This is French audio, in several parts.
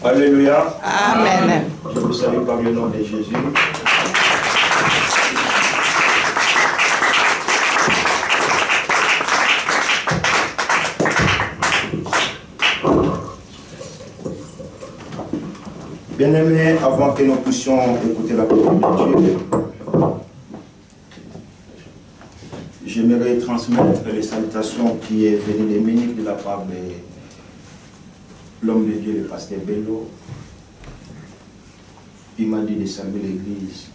Alléluia. Amen. Je vous salue par le nom de Jésus. Bien-aimés, avant que nous puissions écouter la parole de Dieu, j'aimerais transmettre les salutations qui est venues des ministres de la part de l'homme de Dieu, le pasteur Bello. Il m'a dit de saluer l'église.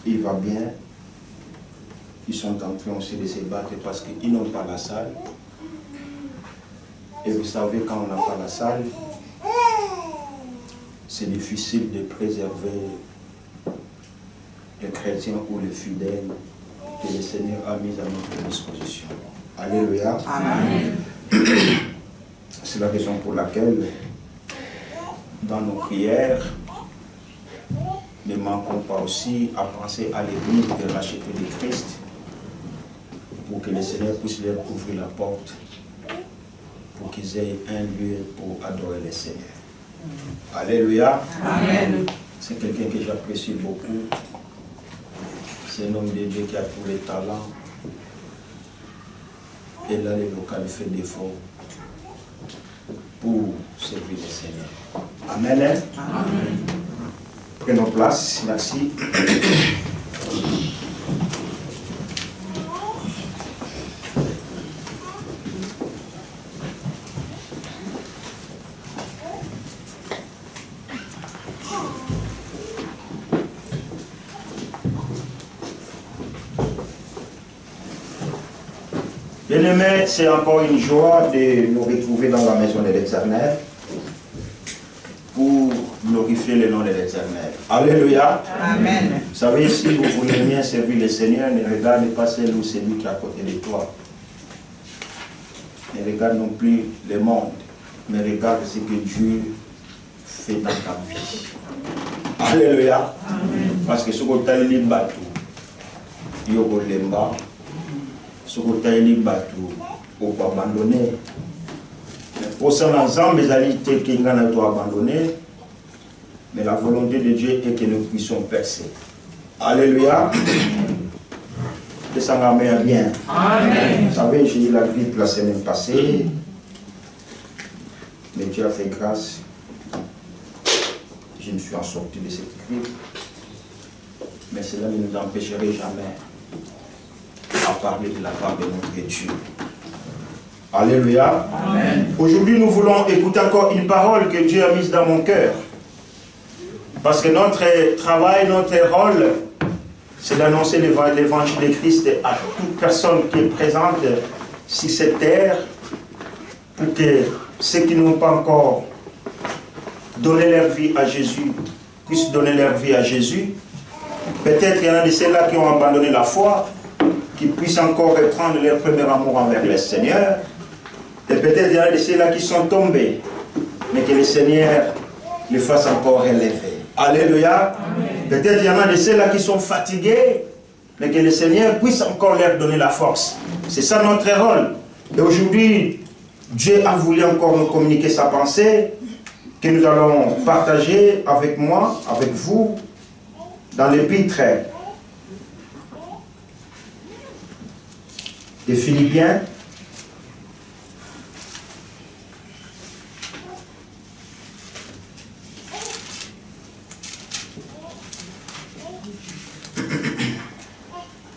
Il va bien. Ils sont en train aussi de se battre parce qu'ils n'ont pas la salle. Et vous savez, quand on n'a pas la salle, c'est difficile de préserver les chrétiens ou les fidèles que le Seigneur a mis à notre disposition. Alléluia. Amen. C'est la raison pour laquelle, dans nos prières, ne manquons pas aussi à penser à l'église de racheter de Christ pour que le Seigneur puisse leur ouvrir la porte pour qu'ils aient un lieu pour adorer le Seigneur. Alléluia. Amen. C'est quelqu'un que j'apprécie beaucoup. C'est un homme de Dieu qui a tous les talents. Et là, le local fait d'efforts pour servir le Seigneur. Amen. Amen. Prenons place. Merci. Bien-aimés, c'est encore une joie de nous retrouver dans la maison de l'Éternel pour glorifier le nom de l'Éternel. Alléluia. Amen. Vous savez, si vous voulez bien servir le Seigneur, ne regarde pas celui ou celui qui est à côté de toi. Ne regarde non plus le monde, mais regarde ce que Dieu fait dans ta vie. Alléluia. Amen. Parce que ce que tu as dit, il y a ce que tu as dit, il faut abandonner. Pour ça, l'ensemble des alliés qui ont abandonné, mais la volonté de Dieu est que nous puissions percer. Alléluia. Que ça m'amène bien. Amen. Vous savez, j'ai eu la grippe la semaine passée, mais Dieu a fait grâce. Je me suis en sorti de cette grippe, mais cela ne nous empêcherait jamais à parler de la part de notre Dieu. Alléluia. Aujourd'hui, nous voulons écouter encore une parole que Dieu a mise dans mon cœur. Parce que notre travail, notre rôle, c'est d'annoncer l'évangile de Christ à toute personne qui est présente sur cette terre, pour que ceux qui n'ont pas encore donné leur vie à Jésus puissent donner leur vie à Jésus. Peut-être qu'il y en a de ceux-là qui ont abandonné la foi, qui puissent encore reprendre leur premier amour envers le Seigneur. Et peut-être qu'il y en a de ceux-là qui sont tombés, mais que le Seigneur les fasse encore relever. Alléluia. Peut-être qu'il y en a de ceux-là qui sont fatigués, mais que le Seigneur puisse encore leur donner la force. C'est ça notre rôle. Et aujourd'hui, Dieu a voulu encore nous communiquer sa pensée, que nous allons partager avec moi, avec vous, dans l'épître des Philippiens.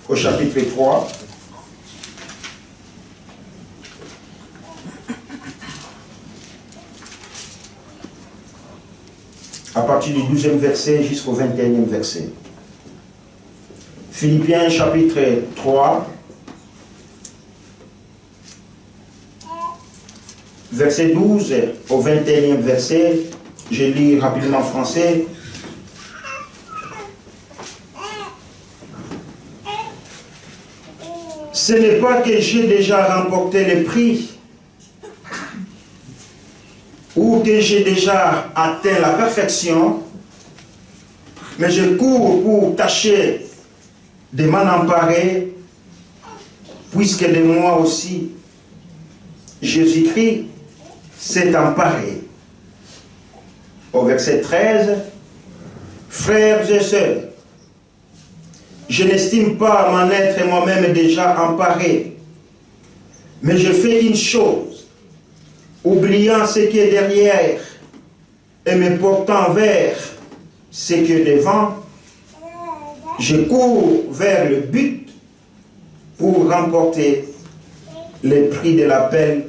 Au chapitre 3. À partir du 12e verset jusqu'au 21e verset. Philippiens chapitre 3. Verset 12 au 21e verset. Je lis rapidement en français. Ce n'est pas que j'ai déjà remporté le prix ou que j'ai déjà atteint la perfection, mais je cours pour tâcher de m'en emparer, puisque de moi aussi, Jésus-Christ s'est emparé. Au verset 13, frères et sœurs, je n'estime pas m'en être moi-même déjà emparé, mais je fais une chose, oubliant ce qui est derrière et me portant vers ce qui est devant, je cours vers le but pour remporter le prix de l'appel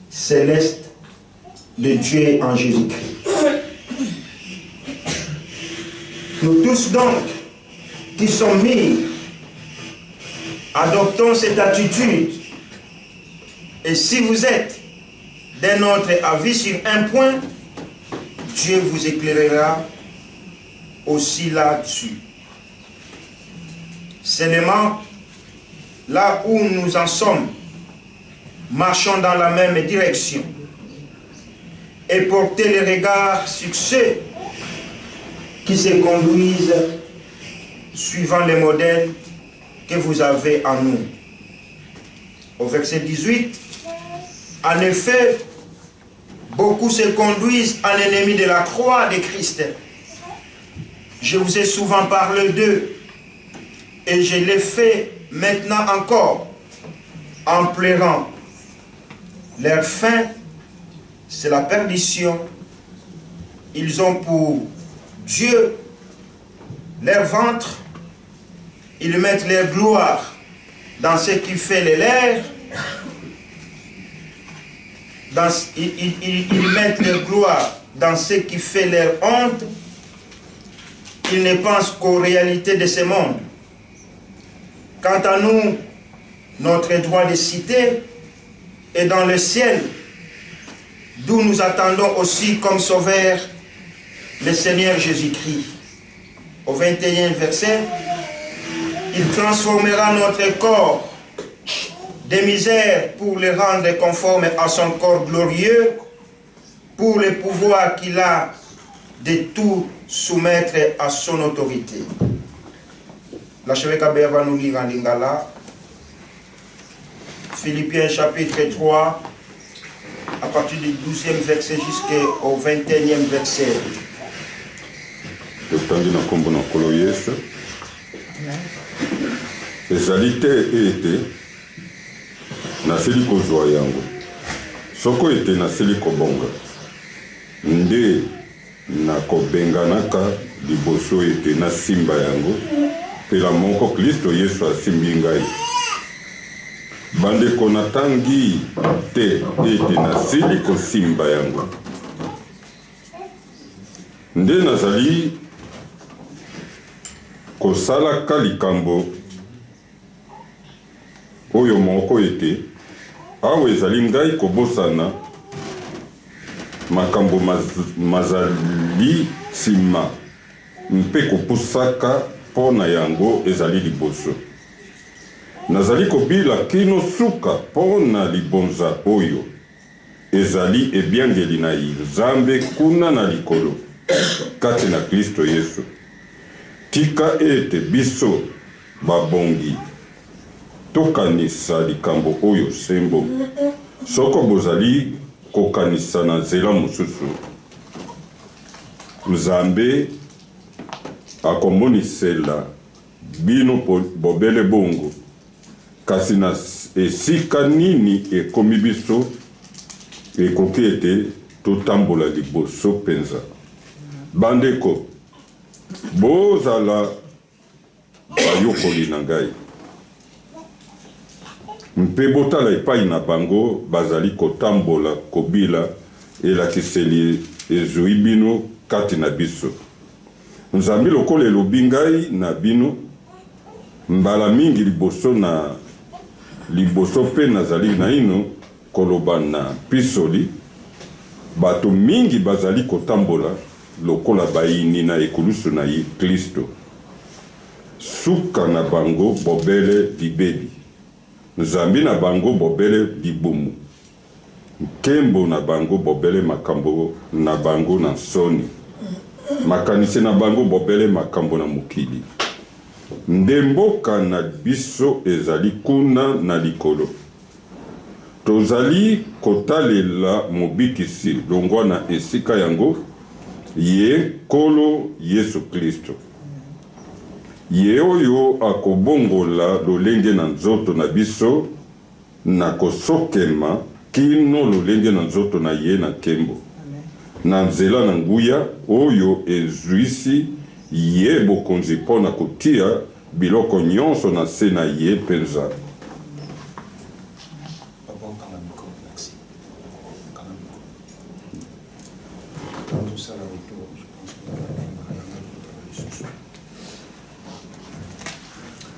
céleste de Dieu en Jésus-Christ. Nous tous donc, qui sommes mis, adoptons cette attitude. Et si vous êtes d'un autre avis sur un point, Dieu vous éclairera aussi là-dessus. Seulement, là où nous en sommes, marchons dans la même direction et portez les regards sur ceux qui se conduisent suivant les modèles que vous avez en nous. Au verset 18, en effet, beaucoup se conduisent en ennemis de la croix de Christ. Je vous ai souvent parlé d'eux et je l'ai fait maintenant encore en pleurant. Leur fin, c'est la perdition. Ils ont pour Dieu leur ventre. Ils mettent leur gloire dans ce qui fait les leurs. Ils mettent leur gloire dans ce qui fait leur honte. Ils ne pensent qu'aux réalités de ce monde. Quant à nous, notre droit de cité est dans le ciel, d'où nous attendons aussi comme sauveur le Seigneur Jésus-Christ. Au 21e verset, il transformera notre corps de misère pour le rendre conforme à son corps glorieux, pour le pouvoir qu'il a de tout soumettre à son autorité. L'archevêque Abbé va nous lire en lingala, Philippiens chapitre 3, à partir du 12e verset jusqu'au 21e verset. Totangi na kombo na kolo Yesu. Ezali te ete nasili kozwa yango. Soko ete nasili kobonga. Nde na kobenganaka liboso ete na simba yango. Pela moko Kristo Yesu asimbi ngai. Bandeko natangi te ete nasili kosimba yango. Nde nazali kosalaka likambo oyo moko ete awa ezali ngai kobosana makambo mazali nsima mpe kopusaka mpo na yango ezali liboso. Nazali kobila kino suka mpo na libonza oyo ezali ebyangeli na Nzambe kuna na likolo kati na Kristo Yesu. Tika ete biso babongi tokanisa likambo oyo sembo. Soko bozali kokanisa na nzela mosusu, Nzambe akomonisela bino bobele bongo. Kasi na esika nini ekomi biso ekoki ete totambola liboso penza. Bandeko, bozala bayokoli na ngai. Mpe botala epai na bango bazali kotambola kobila elakiseli ezwi bino kati na biso. Nzambe lokola elobi ngai na bino mbala mingi liboso pe nazali na ino koloba na pisoli, bato mingi bazali kotambola lokola bayini na ekulusu na Kristo. Suka na bango bobele libebi, Nzambi na bango bobele libumu, nkembo na bango bobele makambo na bango na soni, makanisi na bango bobele makambo na mokili. Nde mboka na biso ezali kuna na likolo. tozali kotalela mobikisi longwa na esika yango ye Nkolo Yesu Kristo. Ye oyo akobongola lolenge na nzoto na biso na kosokema kino lolenge na nzoto na ye na nkembo. Na nzela na nguya oyo ezwisi ye bokonzi mpo na kotia biloko nyonso na se na ye penza.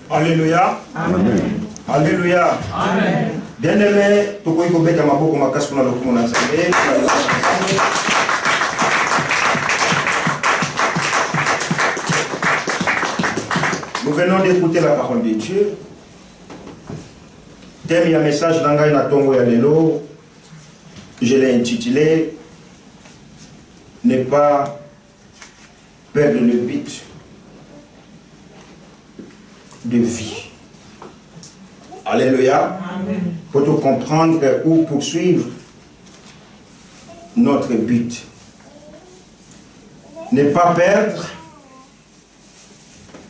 Alléluia. Amen. Alléluia. Amen. Bien-aimé, tokoki kobeta maboko makasi mpona lokumu na Nzambe. Nous venons d'écouter la parole de Dieu. Thème ya message d'Angaï na Tongo ya Lelo, je l'ai intitulé Ne pas perdre le but de vie. Alléluia. Amen. Pour tout comprendre ou poursuivre notre but. Ne pas perdre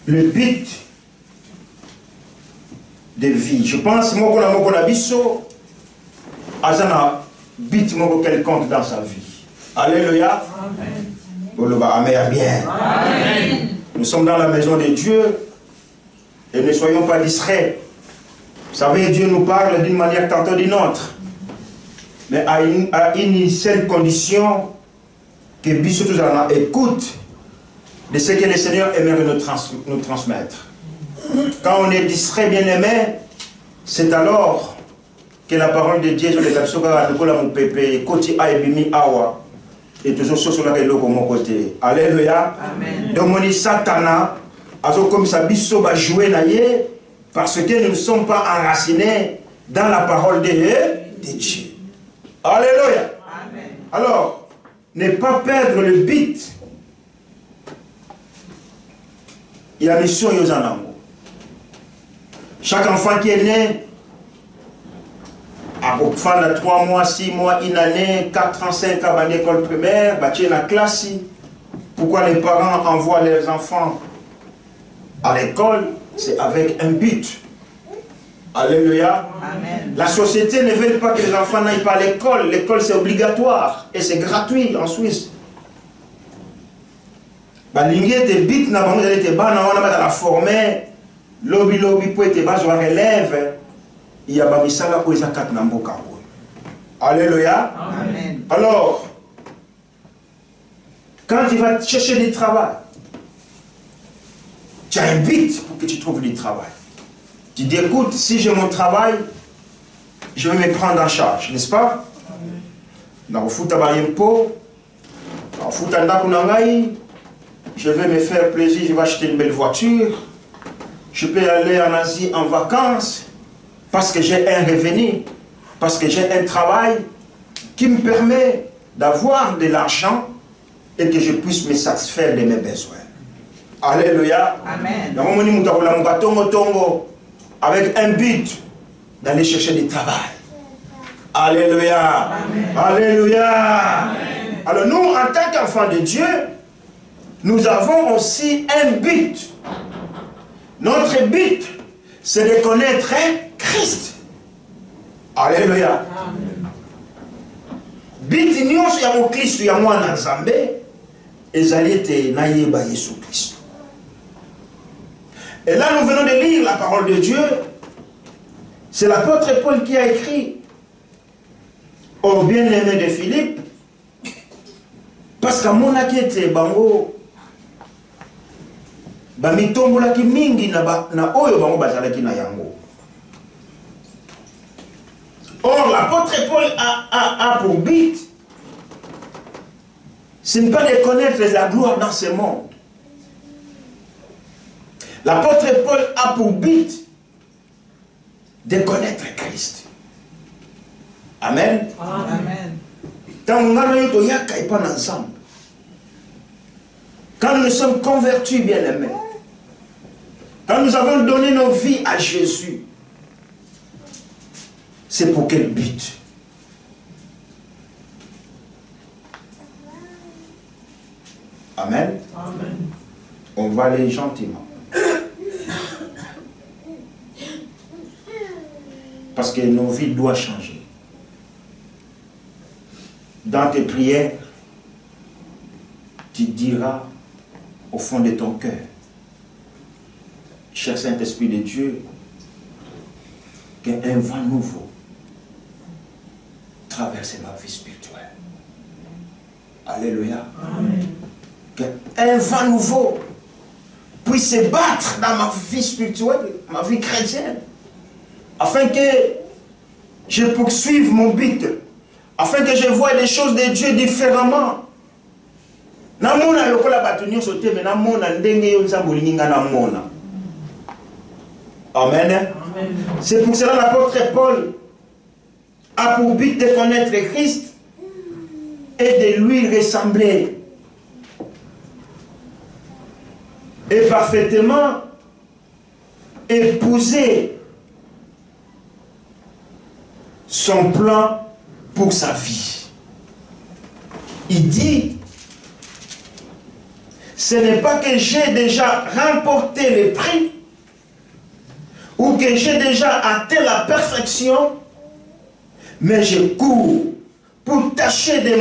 le but de vie. Je pense que mon abisso a un but quelconque dans sa vie. Alléluia. Amen. Amen. Bien. Amen. Nous sommes dans la maison de Dieu et ne soyons pas distraits. Vous savez, Dieu nous parle d'une manière tantôt d'une autre. Mais à une seule condition, que Bissot écoute de ce que le Seigneur aimerait nous transmettre. Quand on est distrait, bien aimé, c'est alors que la parole de Dieu et toujours sur mon côté. Alléluia. Amen. Donc, on dit Satana, comme ça, Bissot va jouer parce que nous ne sommes pas enracinés dans la parole de Dieu. Alléluia. Amen. Alors, ne pas perdre le but. Il y a mission Yozanamo. Chaque enfant qui est né, à fin de 3 mois, 6 mois, 1 année, 4 ans, 5 ans, à l'école primaire, bah, tu es dans la classe. Pourquoi les parents envoient leurs enfants à l'école? C'est avec un but. Alléluia. Amen. La société ne veut pas que les enfants n'aillent pas à l'école. L'école, c'est obligatoire et c'est gratuit en Suisse. Balingi était bit na bango était ban na wana ba la former lobby pour être bas sur relève. Il y a ba misala ko eza kat na mboka. Alléluia. Amen. Alors quand tu vas chercher du travail, tu as un but pour que tu trouves du travail. Tu dis, écoute, si j'ai mon travail, je vais me prendre en charge, n'est-ce pas? Dans le foot à je vais me faire plaisir, je vais acheter une belle voiture. Je peux aller en Asie en vacances parce que j'ai un revenu, parce que j'ai un travail qui me permet d'avoir de l'argent et que je puisse me satisfaire de mes besoins. Alléluia. Amen. Avec un but d'aller chercher du travail. Alléluia. Amen. Alléluia. Amen. Alors nous, en tant qu'enfants de Dieu, nous avons aussi un but. Notre but, c'est de connaître Christ. Alléluia. But nyonso ya mo Christ ya mwana Nzambe ezali te na yeba Yesu Christ. Et là, nous venons de lire la parole de Dieu. C'est l'apôtre Paul qui a écrit au bien-aimé de Philippe. Parce qu'à mon akete bango bamitombola ki mingi na oyo bango bazalaki na yango. Or, l'apôtre Paul a pour but, ce n'est pas de connaître la gloire dans ce monde. L'apôtre Paul a pour but de connaître Christ. Amen. Amen. Quand nous sommes convertis, bien-aimés, quand nous avons donné nos vies à Jésus, c'est pour quel but? Amen. Amen. On va aller gentiment. Parce que nos vies doivent changer. Dans tes prières, tu diras au fond de ton cœur, cher Saint-Esprit de Dieu, qu'un vent nouveau traverse ma vie spirituelle. Alléluia. Amen. Qu'un vent nouveau puisse se battre dans ma vie spirituelle, ma vie chrétienne, afin que je poursuive mon but, afin que je voie des choses de Dieu différemment. Namona lokola batunyo sote mais namona ndenge yo nzambo linga namona. Amen. C'est pour cela l'apôtre Paul a pour but de connaître Christ et de lui ressembler. Et parfaitement épouser son plan pour sa vie. Il dit, ce n'est pas que j'ai déjà remporté le prix ou que j'ai déjà atteint la perfection, mais je cours pour tâcher de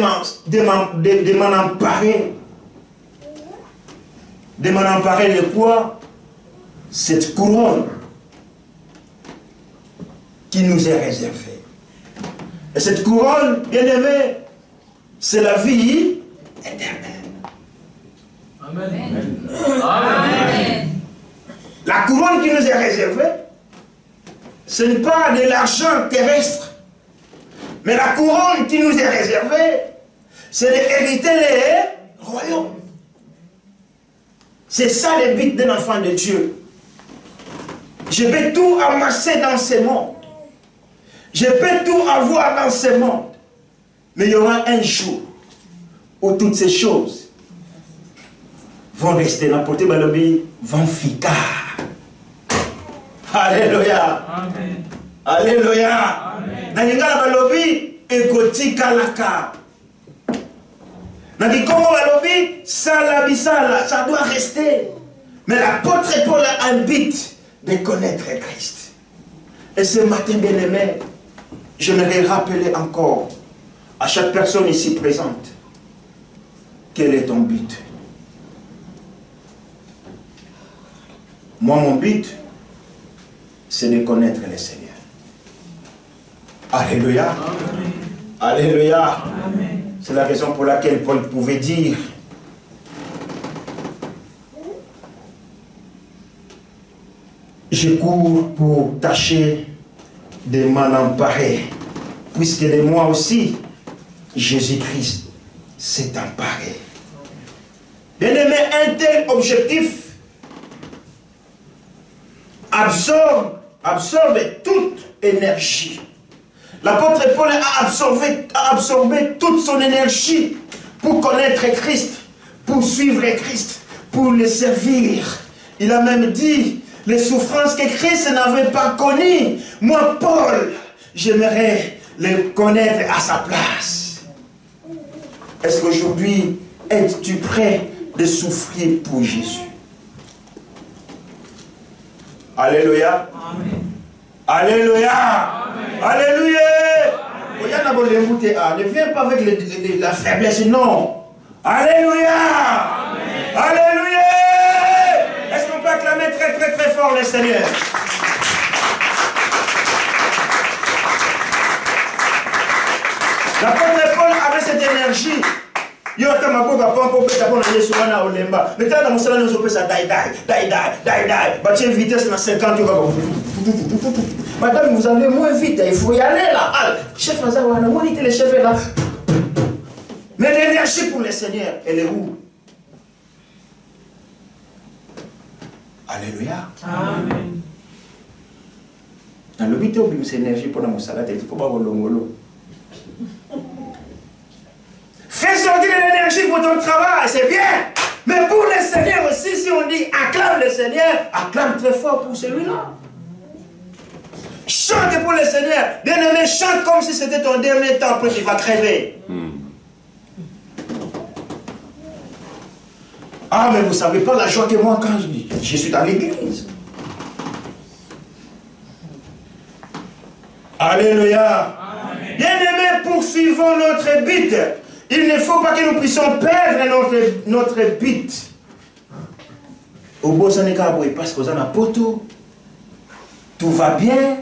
m'en emparer. De m'en emparer de quoi? Cette couronne qui nous est réservée. Et cette couronne, bien aimé, c'est la vie éternelle. Amen. Amen. La couronne qui nous est réservée, ce n'est pas de l'argent terrestre, mais la couronne qui nous est réservée, c'est d'hériter les royaumes. C'est ça le but d'un enfant de Dieu. Je vais tout amasser dans ce monde. Je peux tout avoir dans ce monde. Mais il y aura un jour où toutes ces choses vont rester n'importe balobi, vont ficar. Alléluia. Amen. Alléluia. Nalingala balobi ekotika laka. Nakikongo balobi sala bisala, ça doit rester. Mais l'apôtre Paul a un but de connaître Christ. Et ce matin, bien-aimé, j'aimerais rappeler encore à chaque personne ici présente, quel est ton but? Moi, mon but, c'est de connaître le Seigneur. Alléluia. Amen. Alléluia. Amen. C'est la raison pour laquelle Paul pouvait dire, je cours pour tâcher de m'en emparer, puisque de moi aussi, Jésus-Christ s'est emparé. Bien-aimé, un tel objectif absorbe toute énergie. L'apôtre Paul a absorbé toute son énergie pour connaître Christ, pour suivre Christ, pour le servir. Il a même dit, les souffrances que Christ n'avait pas connues, moi Paul, j'aimerais les connaître à sa place. Est-ce qu'aujourd'hui, es-tu prêt de souffrir pour Jésus? Alléluia. Amen. Alléluia. Amen. Alléluia. Ne viens pas avec la faiblesse, non. Alléluia. Amen. Alléluia. Est-ce qu'on peut acclamer très très très fort le Seigneur? L'apôtre Paul avait cette énergie. Yo ta maboka pompo pe ta bona Yesu wana olemba. Metana na musala nzo pesa die. Batie vitesse na 50 yo. Madame, vous allez moins vite, il faut y aller là. Chef Azawana, monitez les chefs là. Mais l'énergie pour le Seigneur, elle est où? Alléluia. Amen. Dans le but de cette énergie pour la moussala, il faut pas volongolo. Fais sortir de l'énergie pour ton travail, c'est bien. Mais pour le Seigneur aussi, si on dit acclame le Seigneur, acclame très fort pour celui-là. Chante pour le Seigneur. Bien-aimé, chante comme si c'était ton dernier temps, après tu vas crever. Ah, mais vous ne savez pas la joie que moi quand je suis dans l'église. Alléluia. Bien-aimés, poursuivons notre but. Il ne faut pas que nous puissions perdre notre but. Au beau Sénégal, parce que vous en avez poto. Tout va bien.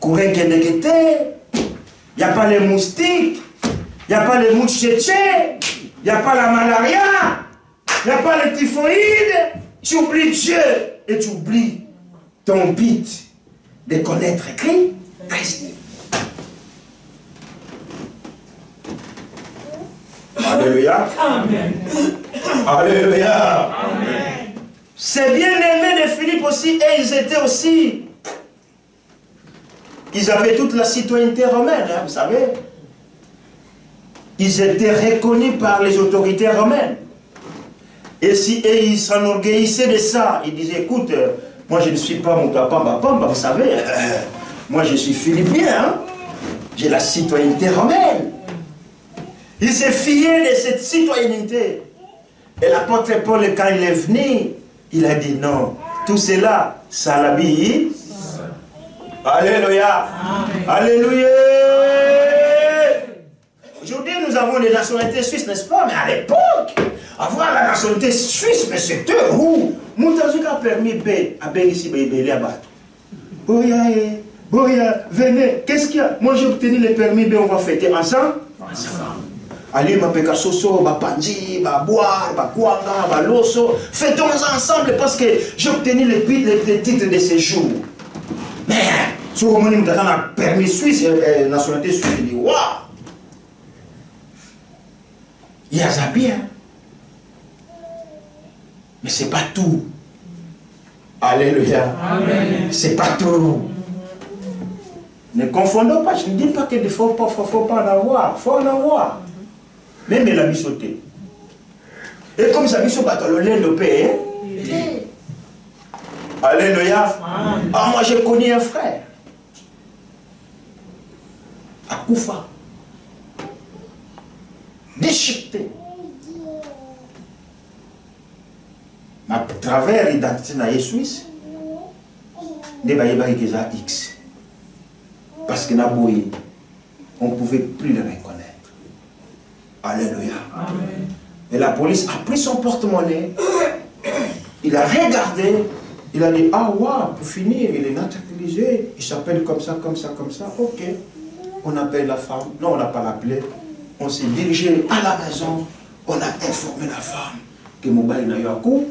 Courir qu'il n'y a pas les moustiques. Il n'y a pas les mouches tchétchés. Il n'y a pas la malaria. Il n'y a pas le typhoïde. Tu oublies Dieu et tu oublies ton but de connaître Christ. Alléluia. Amen. Alléluia. Amen. C'est bien aimé de Philippe aussi, et ils étaient aussi. Ils avaient toute la citoyenneté romaine, hein, vous savez. Ils étaient reconnus par les autorités romaines. Et ils s'enorgueillissaient de ça. Ils disaient, écoute, moi je ne suis pas mon papa, vous savez, moi je suis philippien, hein, j'ai la citoyenneté romaine. Ils se fiaient de cette citoyenneté. Et l'apôtre Paul, quand il est venu, il a dit non, tout cela, ça l'habille. Alléluia. Amen. Alléluia. Aujourd'hui, nous avons des nationalités suisses, n'est-ce pas? Mais à l'époque, avoir la nationalité suisse, mais c'était où? Moutazuka a permis B, à B ici, B, là-bas. Boya, venez, qu'est-ce qu'il y a? Moi j'ai obtenu le permis B, on va fêter ensemble. Allez, ma peka soso, ma panji, ma boire, ma kwanga, ma loso. Fêtons ensemble parce que j'ai obtenu les titres de séjour. Mais, si vous avez un permis suisse, nationalité suisse, il dit, waouh! Il y a ça bien. Mais c'est pas tout. Alléluia. C'est pas tout. Ne confondons pas, je ne dis pas qu'il ne faut pas en avoir. Il faut en avoir. Même la bisoté. Et comme ça, biso batalolé le paix. Alléluia. Ah, moi j'ai connu un frère. À Koufa. Déchiqueté. À travers l'identité suisse, ne va pas X. Parce que on ne pouvait plus le reconnaître. Alléluia. Amen. Et la police a pris son porte-monnaie. Il a regardé. Il a dit, ah waouh, pour finir, il est naturalisé. Il s'appelle comme ça, comme ça, comme ça. Ok. On appelle la femme. Non, on n'a pas l'appelé. On s'est dirigé à la maison. On a informé la femme que mon bail n'a eu un coup.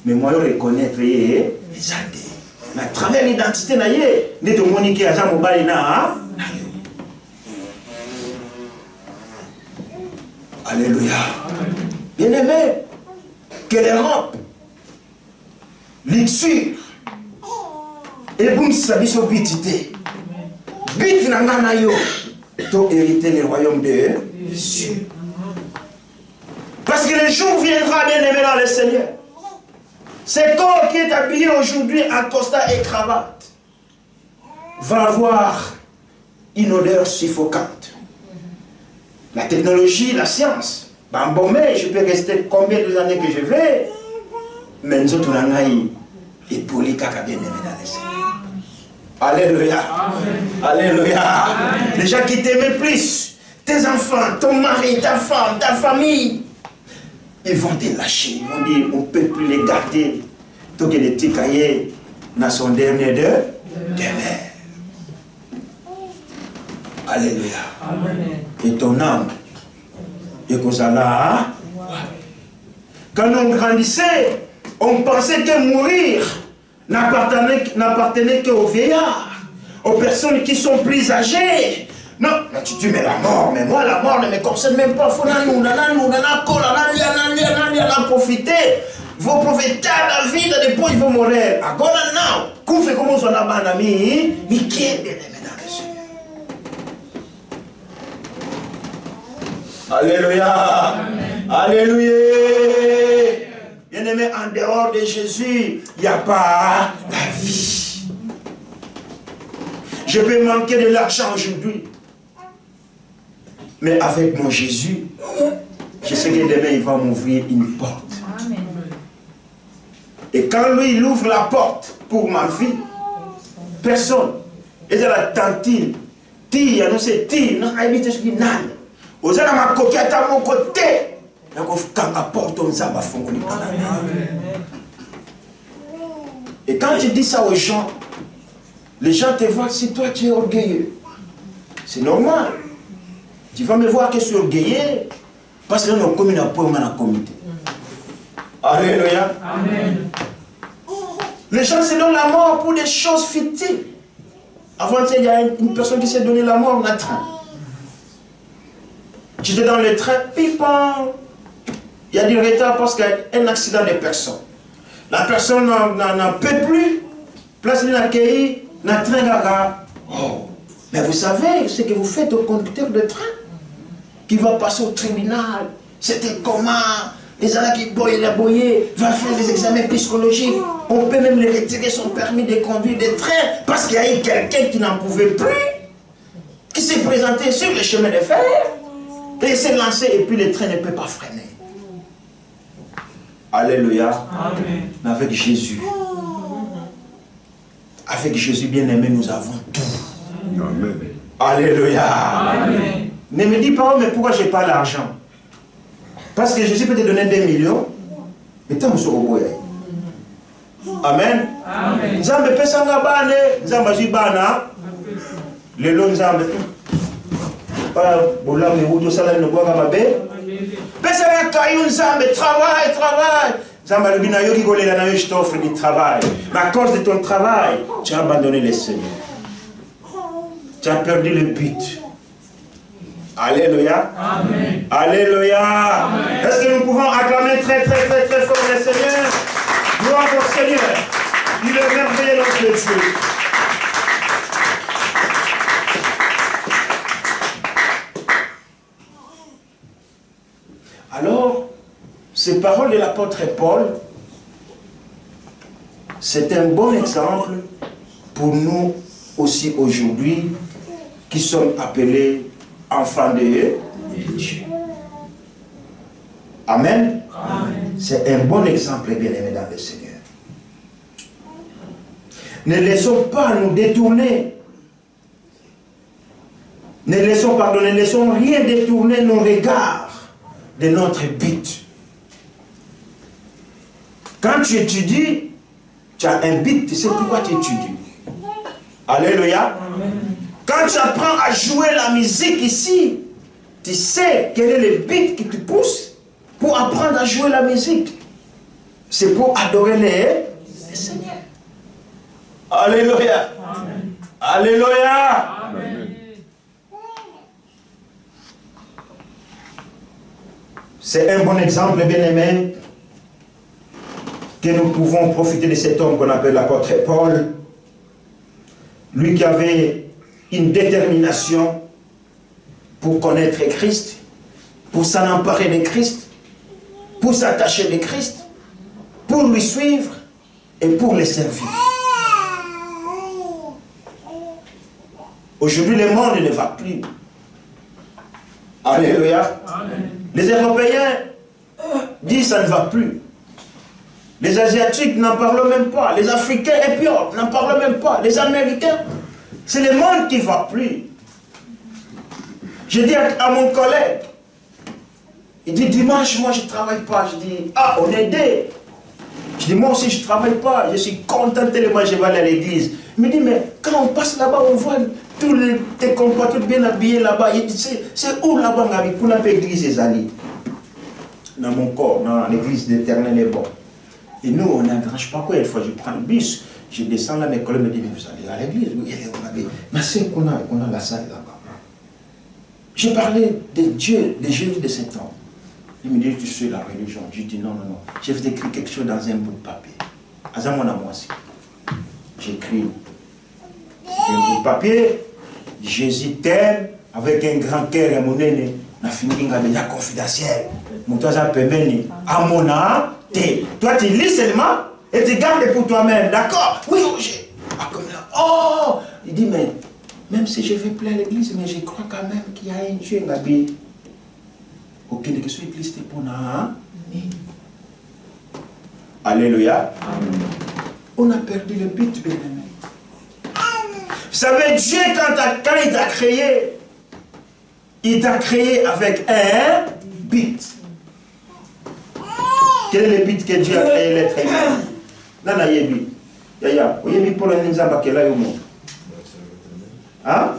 Mais moi, je reconnais les athées. Mais à travers l'identité, je suis moniqué à mon bail. Alléluia. Bien-aimé, que l'Europe, l'Ixure, et boum, ça dit son bitité. Bit n'a yo, to hériter le royaume de Dieu. Parce que le jour viendra, bien-aimé dans le Seigneur. Ce corps qui est habillé aujourd'hui en costard et cravate va avoir une odeur suffocante. La technologie, la science, m'embaumer, je peux rester combien d'années que je veux, mais nous autres, on a et pour les caca bien aimés dans le Seigneur. Alléluia. Alléluia. Les gens qui t'aiment plus, tes enfants, ton mari, ta femme, ta famille, ils vont te lâcher, ils vont dire, on ne peut plus les garder. Tant que les petits cahiers dans son dernier demain. Alléluia. Et ton âme, et que ça là, quand on grandissait, on pensait que mourir n'appartenait qu'aux vieillards, aux personnes qui sont plus âgées. Non, là tu dis, mais la mort, mais moi la mort ne me concerne même pas. Il faut profiter. Vous profitez de la vie de depuis ils vont mourir. À quoi maintenant? Qu'on fait comment on a un ami, mais qui est bien aimé dans le Seigneur. Alléluia. Alléluia. Bien aimé, en dehors de Jésus, il n'y a pas la vie. Je peux manquer de l'argent aujourd'hui. Mais avec mon Jésus, je sais que demain, il va m'ouvrir une porte. Amen. Et quand lui, il ouvre la porte pour ma vie, personne. Et de la tantine, tia, non c'est tia, non, habite ce qui n'a. Aux gens ma coquette à mon côté. Quand la porte, on s'en va fondre. Et quand tu dis ça aux gens, les gens te voient si toi tu es orgueilleux. C'est normal. Tu vas me voir que je suis orgueilleux parce que nous sommes communes à point dans la communauté. Alléluia. Amen. Les gens se donnent la mort pour des choses fictives. Avant, il y a une personne qui s'est donné la mort dans le train. Tu étais dans le train, pipant. Il y a du retard parce qu'il y a un accident de personne. La personne n'en peut plus. Place de l'accueil, dans le train gaga. Oh. Mais vous savez ce que vous faites au conducteur de train qui va passer au tribunal. C'était comment? Les gens qui boyent la boyer va faire des examens psychologiques. On peut même lui retirer son permis de conduire des trains parce qu'il y a eu quelqu'un qui n'en pouvait plus, qui s'est présenté sur le chemin de fer et s'est lancé et puis le train ne peut pas freiner. Alléluia. Amen. Mais avec Jésus, bien-aimé, nous avons tout. Amen. Alléluia. Amen. Ne me dis pas, oh, mais pourquoi je n'ai pas l'argent? Parce que Jésus peut te donner 2 millions, mais tant que vous serez. Amen. Amen. Nzambe pesanga bane, nzamba zibana. Lelo nzambe. Pas bola me wuto sala no boka mabe. Pesanga kayu nzambe, travail. Nzamba le bina yoki kolela na yo je t'offre du travail. Mais à cause de ton travail, tu as abandonné le Seigneur. Tu as perdu le but. Alléluia. Amen. Alléluia. Est-ce que nous pouvons acclamer très fort le Seigneur? Gloire au Seigneur. Il est merveilleux notre Dieu. Alors, ces paroles de l'apôtre Paul, c'est un bon exemple pour nous aussi aujourd'hui qui sommes appelés enfants de Dieu. Amen. Amen. C'est un bon exemple, bien-aimé dans le Seigneur. Ne laissons pas nous détourner. Ne laissons rien détourner nos regards de notre but. Quand tu étudies, tu as un but, tu sais pourquoi tu étudies. Alléluia. Amen. Quand tu apprends à jouer la musique ici, tu sais quel est le but qui te pousse pour apprendre à jouer la musique. C'est pour adorer le Seigneur. Alléluia. Amen. Alléluia. Amen. C'est un bon exemple, bien-aimé, que nous pouvons profiter de cet homme qu'on appelle l'apôtre Paul. Lui qui avait une détermination pour connaître Christ, pour s'en emparer de Christ, pour s'attacher de Christ, pour lui suivre et pour le servir. Aujourd'hui, le monde ne va plus. Alléluia. Amen. Les Européens disent ça ne va plus. Les Asiatiques n'en parlent même pas. Les Africains et puis n'en parlent même pas. Les Américains, c'est le monde qui ne va plus. Je dis à mon collègue, il dit dimanche, moi je ne travaille pas. Je dis, ah, on est deux. Je dis, moi aussi je ne travaille pas. Je suis content tellement je vais aller à l'église. Il me dit, mais quand on passe là-bas, on voit tous tes compatriotes bien habillés là-bas. C'est où là-bas, qu'on appelle l'église des alliés? Dans mon corps, dans l'église d'Éternel est bon. Et nous, on n'arrange pas quoi. Une fois, je prends le bus, je descends là, mes collègues me disent, mais vous allez à l'église? Oui, mais c'est qu'on a la salle là-bas. J'ai parlé de Dieu, de Jésus de cet homme. Il me dit, tu sais la religion. Je dis, non. Je vais écrire quelque chose dans un bout de papier. À mon amour aussi. J'écris un bout de papier. Jésus t'aime avec un grand cœur et mon aîné. Na fini la confidentielle. Mon toi ça permet à mon âme. Toi tu lis seulement et tu gardes pour toi-même. D'accord? Oui, Roger. Ah, comme là. Oh! Il dit, mais même si je vais plus à l'église, mais je crois quand même qu'il y a un Dieu, Gabi. Ok, que ce église est pour nous. Alléluia. On a perdu le but, bien aimé. Vous savez, Dieu, quand il t'a créé avec un but. Quel est le but que Dieu a créé l'être humain? Là, il y a un but. Yaya, vous avez pour le Nzamba qui est là au monde. Hein?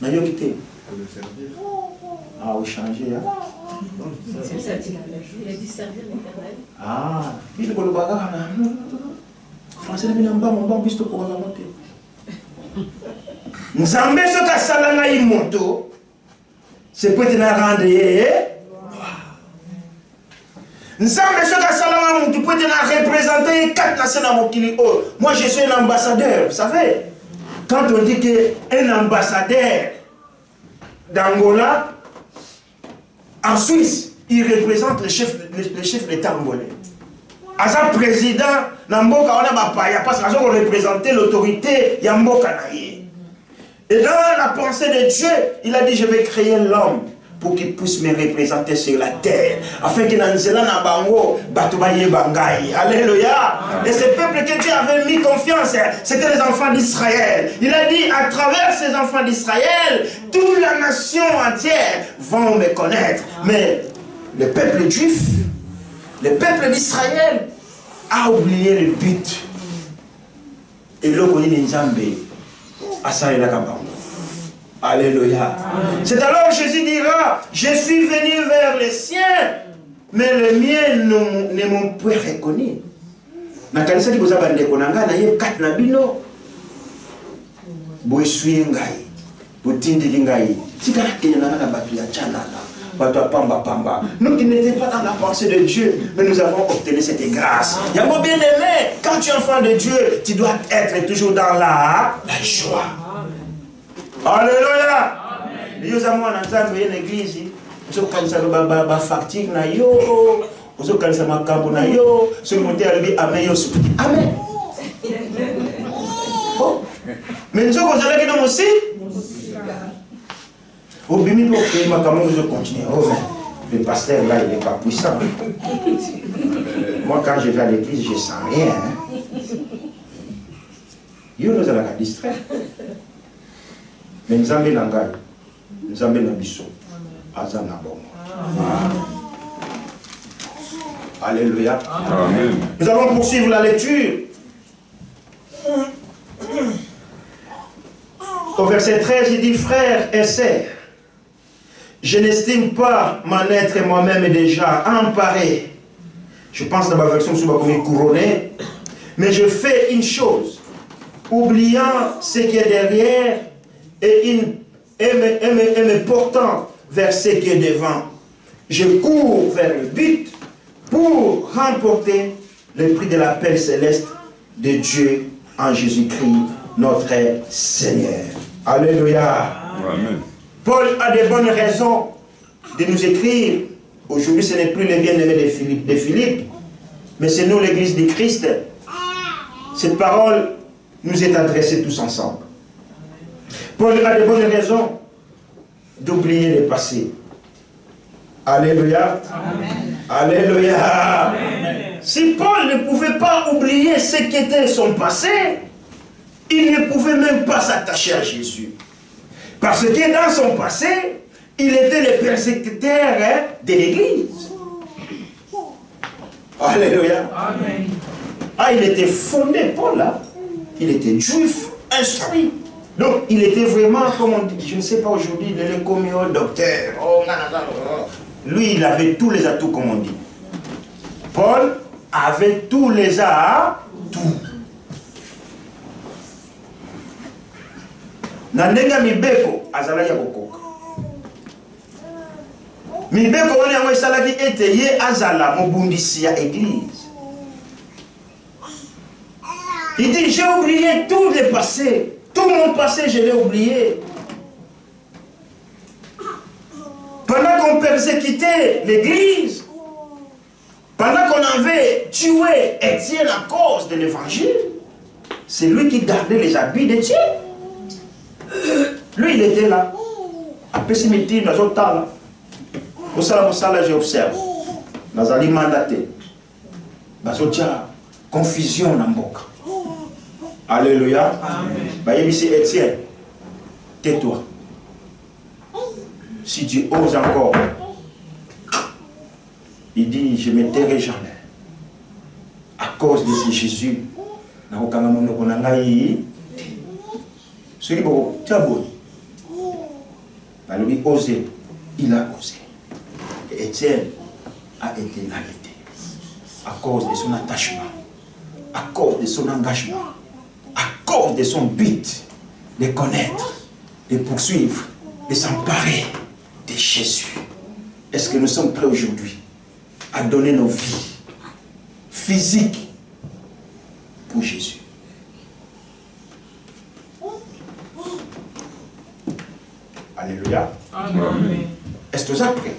N'a pas quitté. Ah, vous changez. Hein? Il a dit servir l'éternel. Ah, il est le bagarre. Français, il est en bas, mon bon, puisque pour remonter. Nzambe, ce qu'a salanga il monto, c'est peut-être un rendez. Nzambe, ce qu'a salanga monto, peut être représenter 4 nations dans mon kili. Moi, je suis un ambassadeur, vous savez. Quand on dit qu'un ambassadeur d'Angola, en Suisse, il représente le chef de l'État angolais. As un président, Namboka, on a pas parce qu'on représente l'autorité, Yamboka naïe. Et dans la pensée de Dieu, il a dit, je vais créer l'homme pour qu'il puisse me représenter sur la terre, afin qu'il n'en soit pas bango, batubaye bangaï. Alléluia. Et ce peuple que Dieu avait mis confiance, c'était les enfants d'Israël. Il a dit, à travers ces enfants d'Israël, toute la nation entière vont me connaître. Mais le peuple juif, le peuple d'Israël a oublié le but. Et là, on est Nzambe à Saïla-Kabango. Alléluia. C'est alors que Jésus dira, je suis venu vers les siens, mais les miens ne m'ont pas reconnu. Na kanisa ki boza bande konanga na ye kat na bino. Bo suye ngai. Bo tindi ngai. Tika na kenya na batu ya chanana. Batu pamba pamba. Nous qui n'étions pas dans la pensée de Dieu, mais nous avons obtenu cette grâce. Yambo bien aimé, quand tu es enfant de Dieu, tu dois être toujours dans la joie. Alléluia. Nous avons une église. Nous avons une fatigue. Nous avons une campo. Nous amen. Mais nous avons une aussi. Au bimi pour que nous continuons. Le pasteur là, il n'est pas puissant. Moi, quand je vais à l'église, je ne sens rien. Nous allons la distraire. Mais nous avons l'angai, nous avons l'ambition. Alléluia. Amen. Nous allons poursuivre la lecture. Au verset 13, il dit, frères et sœurs, je n'estime pas m'en être moi-même déjà emparé. Je pense dans ma version sur ma couronné. Mais je fais une chose, oubliant ce qui est derrière et me portant vers ce qui est devant. Je cours vers le but pour remporter le prix de la paix céleste de Dieu en Jésus-Christ, notre Seigneur. Alléluia. Amen. Paul a de bonnes raisons de nous écrire. Aujourd'hui, ce n'est plus les bien-aimés de Philippe, mais c'est nous, l'Église de Christ. Cette parole nous est adressée tous ensemble. Paul a de bonnes raisons d'oublier le passé. Alléluia. Amen. Alléluia. Amen. Si Paul ne pouvait pas oublier ce qu'était son passé, il ne pouvait même pas s'attacher à Jésus. Parce que dans son passé, il était le persécuteur de l'Église. Alléluia. Amen. Ah, il était fondé, Paul, là. Il était juif, instruit. Donc, il était vraiment, comme on dit, je ne sais pas aujourd'hui, il est comme un docteur. Lui, il avait tous les atouts, comme on dit. Paul avait tous les atouts. Nandenga mibeko azala ya kokoka. Mibeko wana yango esalaki ete ye azala mobundisi ya église. Il dit, j'ai oublié tout le passé. Tout mon passé, je l'ai oublié. Pendant qu'on persécutait l'église, pendant qu'on avait tué Étienne à cause de l'évangile, c'est lui qui gardait les habits de Dieu. Lui, il était là. Après, si je suis là, pour ça, j'observe. Nazali mandaté. Bazotia, confusion dans Mboka. Alléluia. Amen. Ici, Étienne, tais-toi. Si tu oses encore, il dit, je ne me tairai jamais. À cause de ce Jésus, celui qui a osé, il a osé. Et Étienne a été habité à cause de son attachement, à cause de son engagement, à cause de son but de connaître, de poursuivre, de s'emparer de Jésus. Est-ce que nous sommes prêts aujourd'hui à donner nos vies physiques pour Jésus? Alléluia. Amen. Est-ce que vous êtes prêts?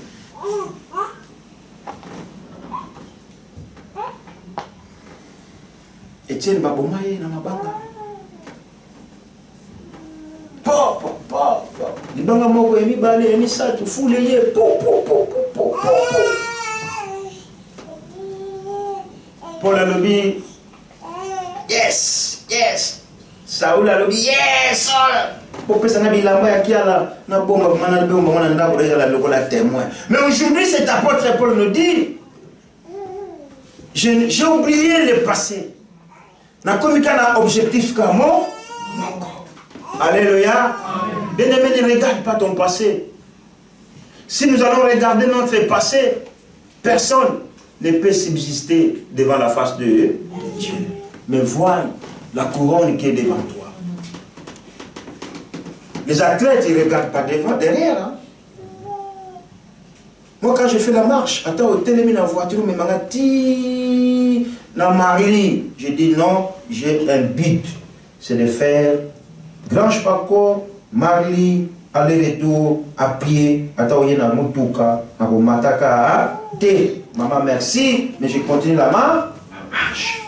Étienne Babomaye na mabanga. Libanga moko emi bale emi satu fule ye Paul a lobby. Yes, yes. Saul a lobby. Yes. Mais aujourd'hui, cet apôtre Paul nous dit, j'ai oublié le passé. Na komika objectif comme moi. Alléluia. Bien-aimé, ne regarde pas ton passé. Si nous allons regarder notre passé, personne ne peut subsister devant la face de Dieu. Mais vois la couronne qui est devant toi. Les athlètes, ils ne regardent pas devant, derrière. Hein? Moi, quand je fais la marche, attends, au télémi dans la voiture, mais dans Marili, je dis non, j'ai un but. C'est de faire Grange Paco, Marili, aller-retour, à pied, attends, il y a un Moutuka, à Mataka, T. Maman, merci, mais je continue la marche.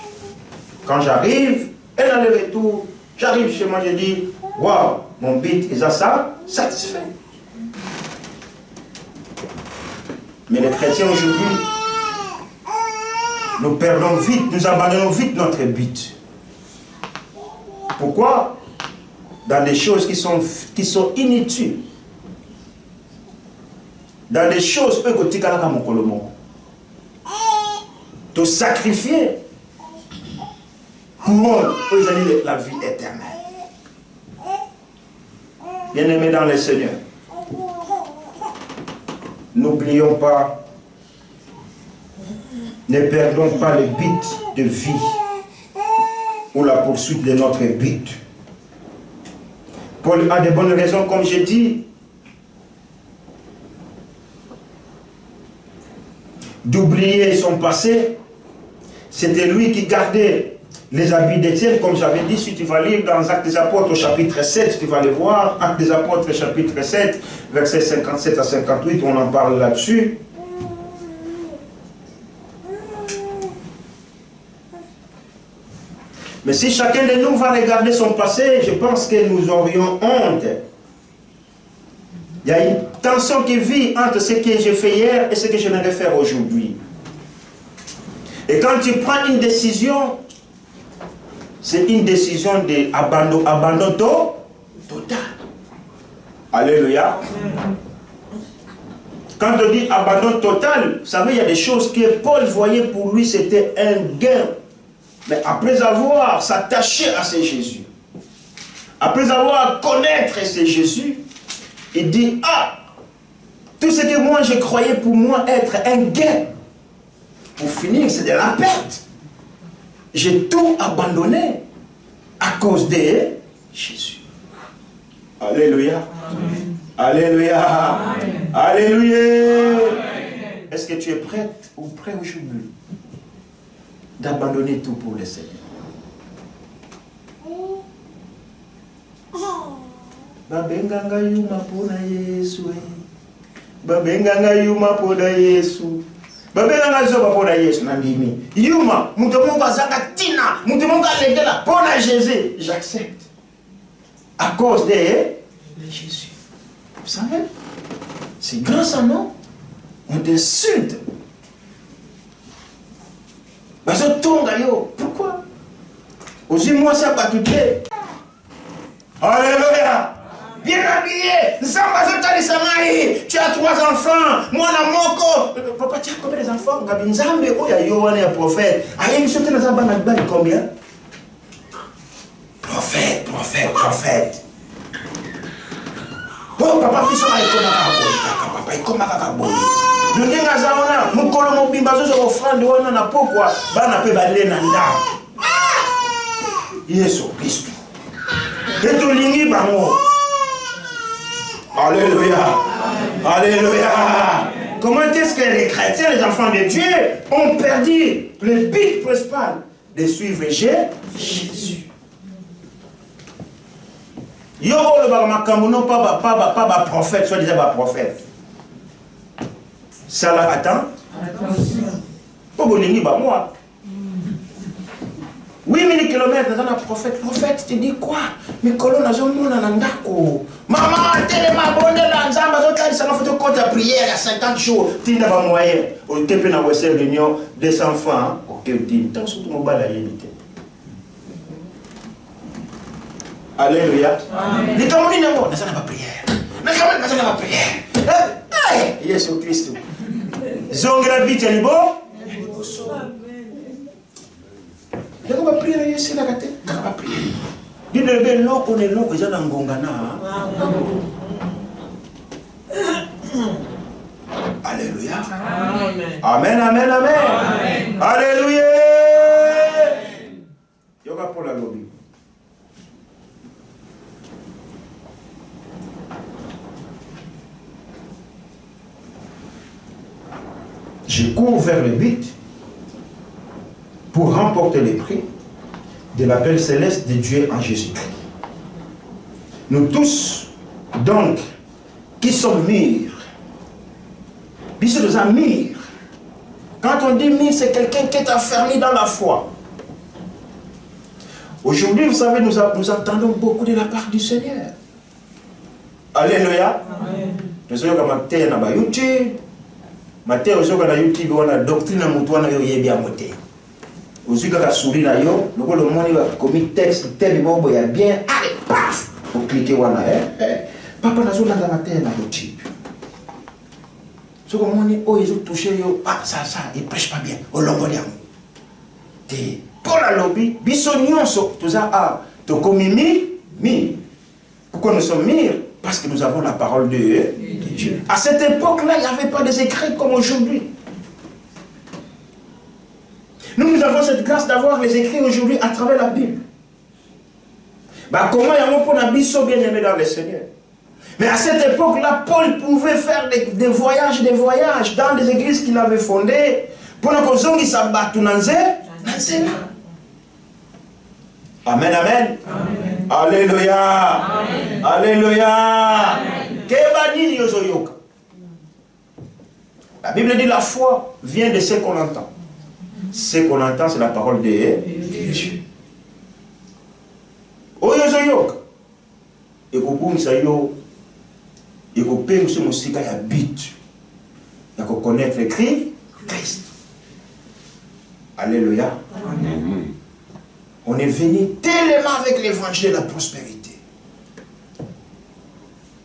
Quand j'arrive, et aller-retour, j'arrive chez moi, je dis, waouh, mon but est ça, satisfait. Mais les chrétiens aujourd'hui, nous perdons vite, nous abandonnons vite notre but. Pourquoi? Dans des choses qui sont inutiles. Dans des choses de sacrifier pour la vie éternelle. Bien-aimés dans le Seigneur, n'oublions pas, ne perdons pas le but de vie ou la poursuite de notre but. Paul a de bonnes raisons, comme j'ai dit, d'oublier son passé. C'était lui qui gardait les habits d'Étienne, comme j'avais dit. Si tu vas lire dans Actes des Apôtres, chapitre 7, tu vas le voir. Actes des Apôtres, chapitre 7, versets 57 à 58, on en parle là-dessus. Mais si chacun de nous va regarder son passé, je pense que nous aurions honte. Il y a une tension qui vit entre ce que j'ai fait hier et ce que j'aimerais faire aujourd'hui. Et quand tu prends une décision, c'est une décision d'abandon total. Alléluia. Quand on dit abandon total, vous savez, il y a des choses que Paul voyait pour lui, c'était un gain. Mais après avoir s'attaché à ce Jésus, après avoir connaître ce Jésus, il dit, ah, tout ce que moi je croyais pour moi être un gain, pour finir c'est de la perte. J'ai tout abandonné à cause de Jésus. Alléluia. Amen. Alléluia. Amen. Alléluia. Est-ce que tu es prête ou prêt aujourd'hui d'abandonner tout pour le Seigneur? Babenganga yuma pona Yesu. Babenganga yuma pona Yesu. babelanga zoba mpona Yesu na ndimi yuma mutu moko azanga tina mutu moko alegela mpona Jésus j'accepte à cause de Jésus. Vous savez, c'est grâce à nous on t'insulte. Pourquoi? Aussi moi ça pas tout est. Alléluia. Bien habillé. Tu as 3 enfants. Moi la moko. Papa, tu as combien d'enfants? Nzambe oya yoane ya prophète. Aye misote na zamba na bali combien? Prophète. Oh papa biso na papa ikoma kaka boy. Ndinga zaona mukolo mobimba zozo offrande wana na pokwa bana pe balé na ndako. Yesu Kristo. Et lingi bango. Alléluia. Alléluia. Comment est-ce que les chrétiens, les enfants de Dieu, ont perdu le but principal de suivre Jésus? Yo le bamakambo non pas prophète, soit disant prophète. Ça là attend. Pour bolingi ba moi. 8000 km dans un prophète. Prophète, tu dis quoi? Mais colonne a jamais na ndako. Maman, tellement bonne là, nzamba zotali ça m'a fait compte à prière à 50 jours. Tinda ba moyen. Au tepe na Western Union 200 francs. OK, dit tant surtout mon bala yénité. Alléluia. Les camoni n'ont pas prière. Les camoni n'a pas prière. Jésus Christ. Zongra bitalibo. Les gens vont prier Jésus la gâte. Ils vont prier. Dis le bel loco ne loco ils ont un gongana. Alléluia. Amen, amen, amen. Alléluia. Yoga pour la lobby. Je cours vers le but pour remporter les prix de l'appel céleste de Dieu en Jésus-Christ. Nous tous, donc, qui sommes mûrs, puis c'est nous mûrs. Quand on dit mûr, c'est quelqu'un qui est affermi dans la foi. Aujourd'hui, vous savez, nous attendons beaucoup de la part du Seigneur. Alléluia. Nous sommes comme YouTube. Matin aujourd'hui na YouTube on a doctrine na mutu wana yo yebi amote. Ozuka ka souri na yo, loko le moni va commis texte tel bobo ya bien, allez paf, vous cliquez wana papa na zo na matin na YouTube. Ce que moni oh ils ont touché yo, ah ça il prêche pas bien, au longo dia. Te pour la lobby, biso nyonso tout ça ah, to komi mi. Pourquoi nous sommes mir? Parce que nous avons la parole de Dieu. À cette époque-là, il n'y avait pas des écrits comme aujourd'hui. Nous avons cette grâce d'avoir les écrits aujourd'hui à travers la Bible. Bah, comment il y a un peu d'abisso bien aimé dans le Seigneur? Mais à cette époque-là, Paul pouvait faire des voyages dans des églises qu'il avait fondées. Pour que les gens s'abattent dans Amen, amen. Amen. Alléluia. Amen. Alléluia. Amen. La Bible dit la foi vient de ce qu'on entend. Ce qu'on entend, c'est la parole de Dieu. Oyozoyoka. Et pour vous, ça y et pour payer monsieur Moussika, il y a but. Il y a connaître Christ. Alléluia. Amen. On est venu tellement avec l'évangile de la prospérité.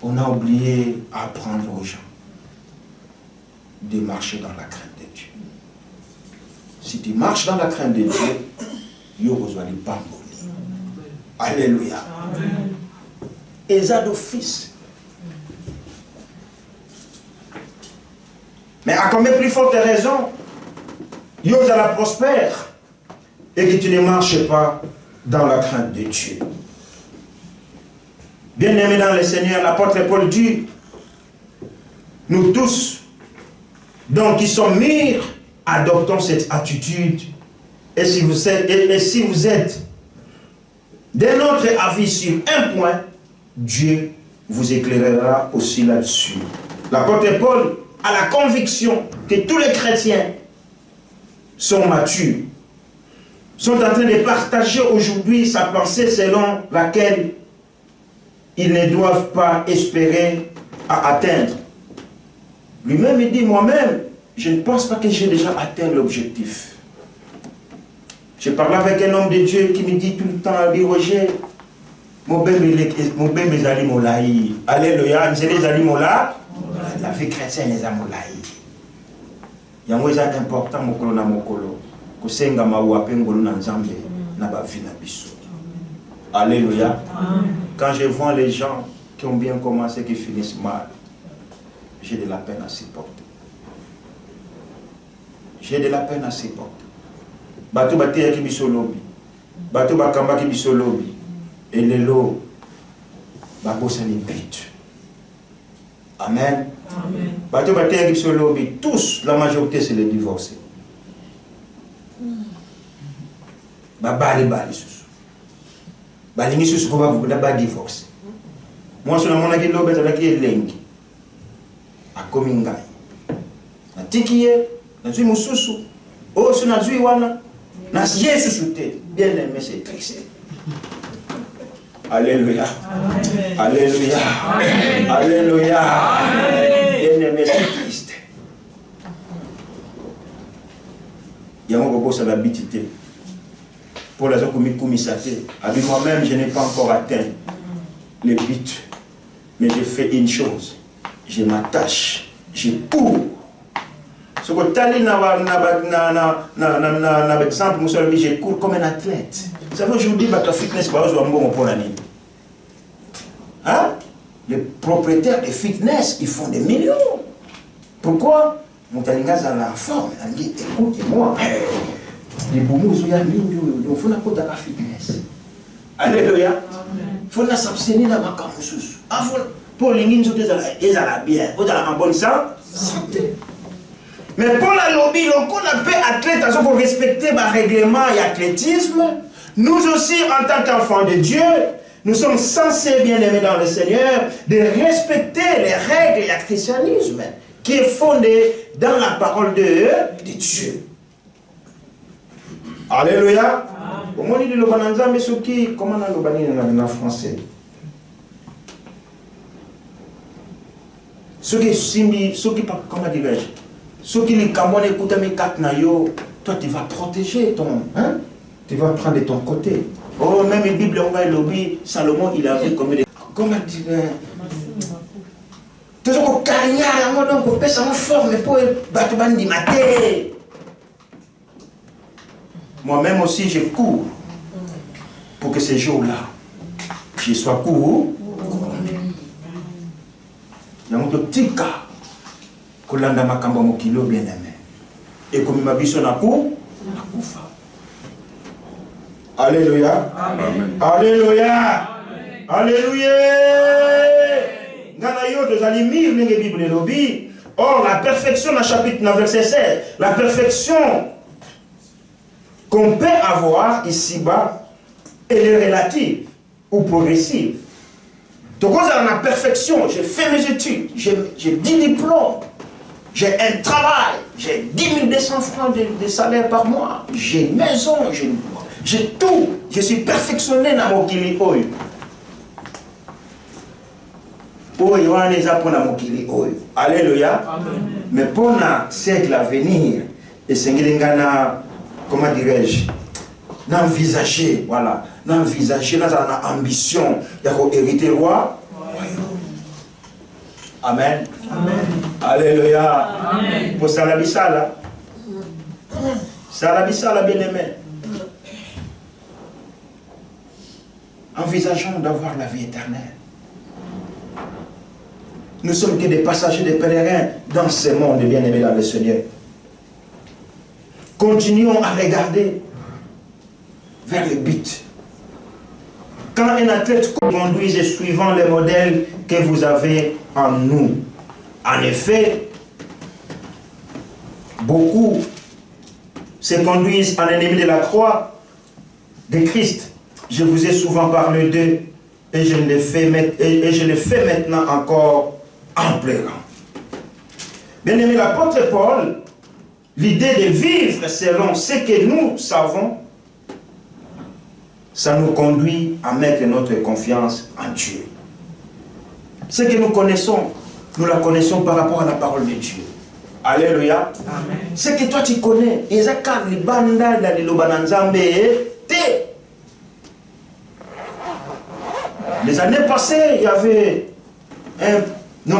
On a oublié d'apprendre aux gens de marcher dans la crainte de Dieu. Si tu marches dans la crainte de Dieu, tu vas besoin de pas mourir. Alléluia. Et ça d'office. Mais à combien plus forte raison, tu la prospère et que tu ne marches pas dans la crainte de Dieu. Bien-aimés dans le Seigneur, l'apôtre Paul dit, nous tous, donc qui sommes mûrs, adoptons cette attitude. Et si vous êtes d'un autre avis sur un point, Dieu vous éclairera aussi là-dessus. L'apôtre Paul a la conviction que tous les chrétiens sont matures, sont en train de partager aujourd'hui sa pensée selon laquelle ils ne doivent pas espérer à atteindre. Lui-même, il dit, moi-même, je ne pense pas que j'ai déjà atteint l'objectif. Je parlais avec un homme de Dieu qui me dit tout le temps, Roger, alléluia, la vie chrétienne est amolaï. Il y a un peu important mokolo na mokolo, kosenga mawa pengolo na nzambe na ba vie na biso. Alléluia. Quand je vois les gens qui ont bien commencé qui finissent mal, j'ai de la peine à supporter. J'ai de la peine à supporter. Bato bateya ki biso lobi, bato bakamba ki biso lobi, et lelo babosa ni but. Amen. Amen. Bato bateya ki biso lobi, tous, la majorité c'est les divorcés. Bali susu. Balingi susu ko ba divorcé. Moi sur la mona ki lobi za ki elengi. Akomi ngai. Na tikiye, na zui mususu. Oh, c'est na zui wana. Na Jésus souté, bien aimé, c'est triste. Alléluia. Amen. Alléluia. Amen. Alléluia. Bien aimé, c'est triste. Il y a un robot sur l'habitude. Pour les gens qui m'ont moi-même, je n'ai pas encore atteint le but. Mais je fais une chose. Je m'attache. Je cours. Ce que Tali n'a exemple, je cours comme un athlète. Vous savez, aujourd'hui, la fitness, hein? Les propriétaires de fitness, ils font des millions. Pourquoi? Mon talingas a la forme. Il dit, écoutez-moi, les boumous, il y a il faut la fitness. Alléluia. Il faut s'abstenir dans ma camusous. Pour les gens, ils ont bien, ils ont en bonne santé. Mais pour la lobby, on a fait athlète pour respecter le règlement et l'athlétisme. Nous aussi, en tant qu'enfants de Dieu, nous sommes censés, bien aimés dans le Seigneur, de respecter les règles et le christianisme qui est fondé dans la parole de Dieu. Alléluia. Comment dit le Bananza, mais ce qui, comment on a le banni en français? Ce qui, comment dirais-je? Ceux qui les camons écoutent mes quatre naïos, toi tu vas protéger ton, hein? Tu vas prendre de ton côté. Oh, même la Bible, on va lobby, Salomon, il a vu comme des. Comment dire? Toujours qu'on carrière, donc on pèse en forme pour battre bandi maté. Moi-même aussi, je cours pour que ces jours-là, je sois court. Il y a un petit cas. Kolanda makamba mokilo bien aimé. Et comme ma biso na kufa. Alléluia. Amen. Alléluia. Amen. Alléluia. Ngana yo tozali mir nenge Bible lobi. Or la perfection dans chapitre 9 verset 16, la perfection qu'on peut avoir ici-bas, elle est relative ou progressive. Donc quand on a la perfection, j'ai fait mes études, j'ai 10 diplômes. J'ai un travail, j'ai 10 200 francs de salaire par mois, j'ai une maison, j'ai tout. Je suis perfectionné dans mon kili oil. Alléluia. Mais pour le siècle à venir, et c'est comment dirais-je, d'envisager, voilà, d'envisager, dans une ambition d'hériter le roi. Amen. Amen. Alléluia. Amen. Pour Salabissala. Salabissala, bien aimé. Envisageons d'avoir la vie éternelle. Nous sommes que des passagers, des pèlerins dans ce monde, bien aimé dans le Seigneur. Continuons à regarder vers le but. Quand un athlète conduise suivant les modèles que vous avez en nous. En effet, beaucoup se conduisent en ennemi de la croix de Christ. Je vous ai souvent parlé d'eux et je le fais maintenant encore en pleurant. Bien aimé, l'apôtre Paul l'idée de vivre selon ce que nous savons, ça nous conduit à mettre notre confiance en Dieu. Ce que nous connaissons, nous la connaissons par rapport à la parole de Dieu. Alléluia. Amen. Ce que toi tu connais, les années passées, il y avait un homme de